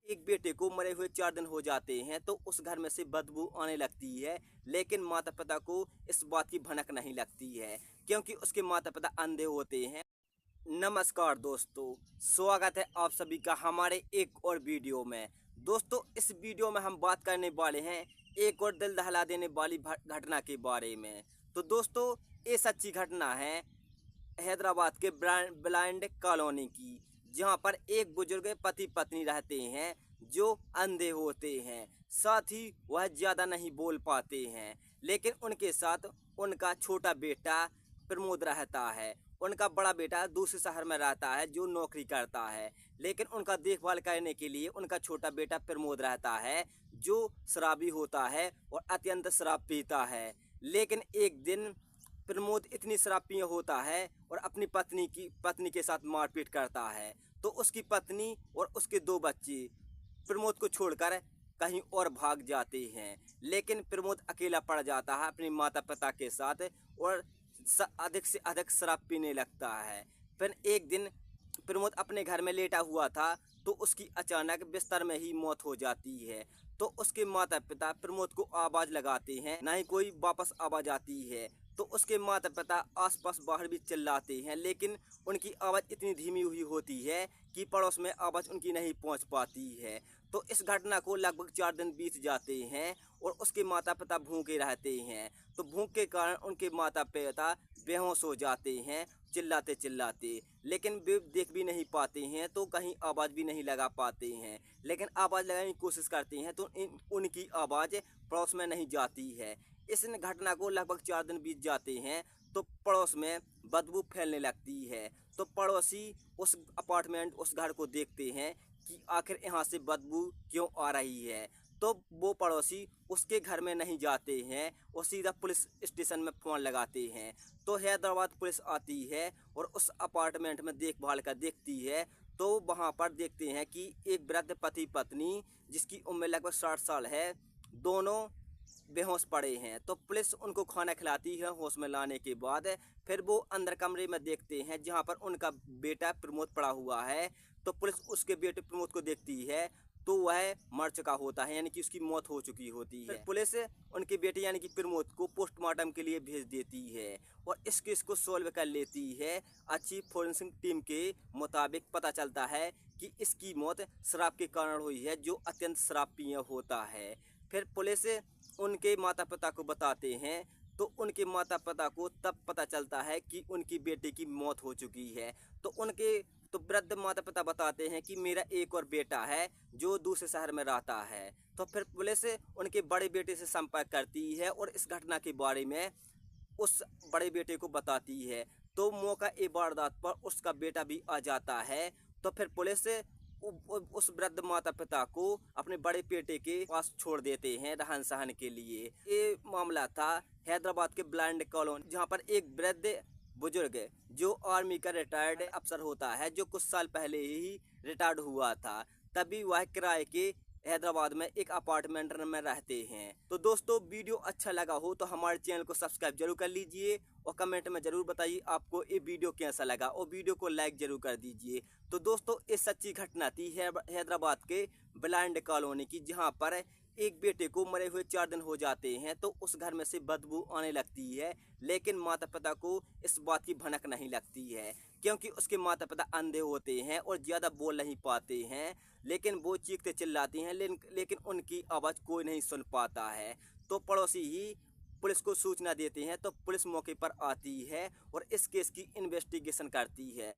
एक बेटे को मरे हुए 4 दिन हो जाते हैं तो उस घर में से बदबू आने लगती है। लेकिन माता पिता को इस बात की भनक नहीं लगती है, क्योंकि उसके माता पिता अंधे होते हैं। नमस्कार दोस्तों, स्वागत है आप सभी का हमारे एक और वीडियो में। दोस्तों, इस वीडियो में हम बात करने वाले हैं एक और दिल दहला देने वाली घटना के बारे में। तो दोस्तों, ये सच्ची घटना है हैदराबाद के ब्लाइंड कॉलोनी की, जहां पर एक बुजुर्ग पति पत्नी रहते हैं जो अंधे होते हैं। साथ ही वह ज़्यादा नहीं बोल पाते हैं, लेकिन उनके साथ उनका छोटा बेटा प्रमोद रहता है। उनका बड़ा बेटा दूसरे शहर में रहता है जो नौकरी करता है, लेकिन उनका देखभाल करने के लिए उनका छोटा बेटा प्रमोद रहता है जो शराबी होता है और अत्यंत शराब पीता है। लेकिन एक दिन प्रमोद इतनी शराब पिया होता है और अपनी पत्नी के साथ मारपीट करता है। तो उसकी पत्नी और उसके 2 बच्चे प्रमोद को छोड़कर कहीं और भाग जाते हैं। लेकिन प्रमोद अकेला पड़ जाता है अपने माता पिता के साथ और अधिक से अधिक शराब पीने लगता है। फिर एक दिन प्रमोद अपने घर में लेटा हुआ था तो उसकी अचानक बिस्तर में ही मौत हो जाती है। तो उसके माता पिता प्रमोद को आवाज़ लगाते हैं, ना ही कोई वापस आवाज़ आती है। तो उसके माता पिता आसपास बाहर भी चिल्लाते हैं, लेकिन उनकी आवाज़ इतनी धीमी हुई होती है कि पड़ोस में आवाज़ उनकी नहीं पहुंच पाती है। तो इस घटना को लगभग 4 दिन बीत जाते हैं और उसके माता पिता भूखे रहते हैं। तो भूख के कारण उनके माता पिता बेहोश हो जाते हैं चिल्लाते चिल्लाते, लेकिन वे देख भी नहीं पाते हैं तो कहीं आवाज़ भी नहीं लगा पाते हैं। लेकिन आवाज़ लगाने की कोशिश करते हैं तो उनकी आवाज़ पड़ोस में नहीं जाती है। इस घटना को लगभग 4 दिन बीत जाते हैं तो पड़ोस में बदबू फैलने लगती है। तो पड़ोसी उस अपार्टमेंट उस घर को देखते हैं कि आखिर यहाँ से बदबू क्यों आ रही है। तो वो पड़ोसी उसके घर में नहीं जाते हैं और सीधा पुलिस स्टेशन में फ़ोन लगाते हैं। तो हैदराबाद पुलिस आती है और उस अपार्टमेंट में देखभाल कर देखती है। तो वहाँ पर देखते हैं कि एक वृद्ध पति पत्नी जिसकी उम्र लगभग 60 साल है, दोनों बेहोश पड़े हैं। तो पुलिस उनको खाना खिलाती है होश में लाने के बाद। फिर वो अंदर कमरे में देखते हैं जहाँ पर उनका बेटा प्रमोद पड़ा हुआ है। तो पुलिस उसके बेटे प्रमोद को देखती है तो वह मर चुका होता है, यानी कि उसकी मौत हो चुकी होती है। फिर पुलिस उनके बेटे यानी कि प्रमोद को पोस्टमार्टम के लिए भेज देती है और इस केस को सॉल्व कर लेती है। अच्छी फोरेंसिक टीम के मुताबिक पता चलता है कि इसकी मौत शराब के कारण हुई है, जो अत्यंत शराब पिया होता है। फिर पुलिस उनके माता पिता को बताते हैं तो उनके माता पिता को तब पता चलता है कि उनकी बेटी की मौत हो चुकी है। तो वृद्ध माता पिता बताते हैं कि मेरा एक और बेटा है जो दूसरे शहर में रहता है। तो फिर पुलिस उनके बड़े बेटे से संपर्क करती है और इस घटना के बारे में उस बड़े बेटे को बताती है। तो मौका ए वारदात पर उसका बेटा भी आ जाता है। तो फिर पुलिस उस वृद्ध माता पिता को अपने बड़े बेटे के पास छोड़ देते हैं रहन सहन के लिए। ये मामला था हैदराबाद के ब्लाइंड कॉलोनी, जहाँ पर एक वृद्ध बुजुर्ग जो आर्मी का रिटायर्ड अफसर होता है, जो कुछ साल पहले ही रिटायर्ड हुआ था, तभी वह किराए के हैदराबाद में एक अपार्टमेंट में रहते हैं। तो दोस्तों, वीडियो अच्छा लगा हो तो हमारे चैनल को सब्सक्राइब जरूर कर लीजिए और कमेंट में जरूर बताइए आपको ये वीडियो कैसा लगा और वीडियो को लाइक जरूर कर दीजिए। तो दोस्तों, ये सच्ची घटना थी हैदराबाद के ब्लाइंड कॉलोनी की, जहाँ पर एक बेटे को मरे हुए 4 दिन हो जाते हैं तो उस घर में से बदबू आने लगती है। लेकिन माता पिता को इस बात की भनक नहीं लगती है, क्योंकि उसके माता पिता अंधे होते हैं और ज़्यादा बोल नहीं पाते हैं। लेकिन वो चीखते चिल्लाती हैं, लेकिन उनकी आवाज़ कोई नहीं सुन पाता है। तो पड़ोसी ही पुलिस को सूचना देते हैं तो पुलिस मौके पर आती है और इस केस की इन्वेस्टिगेशन करती है।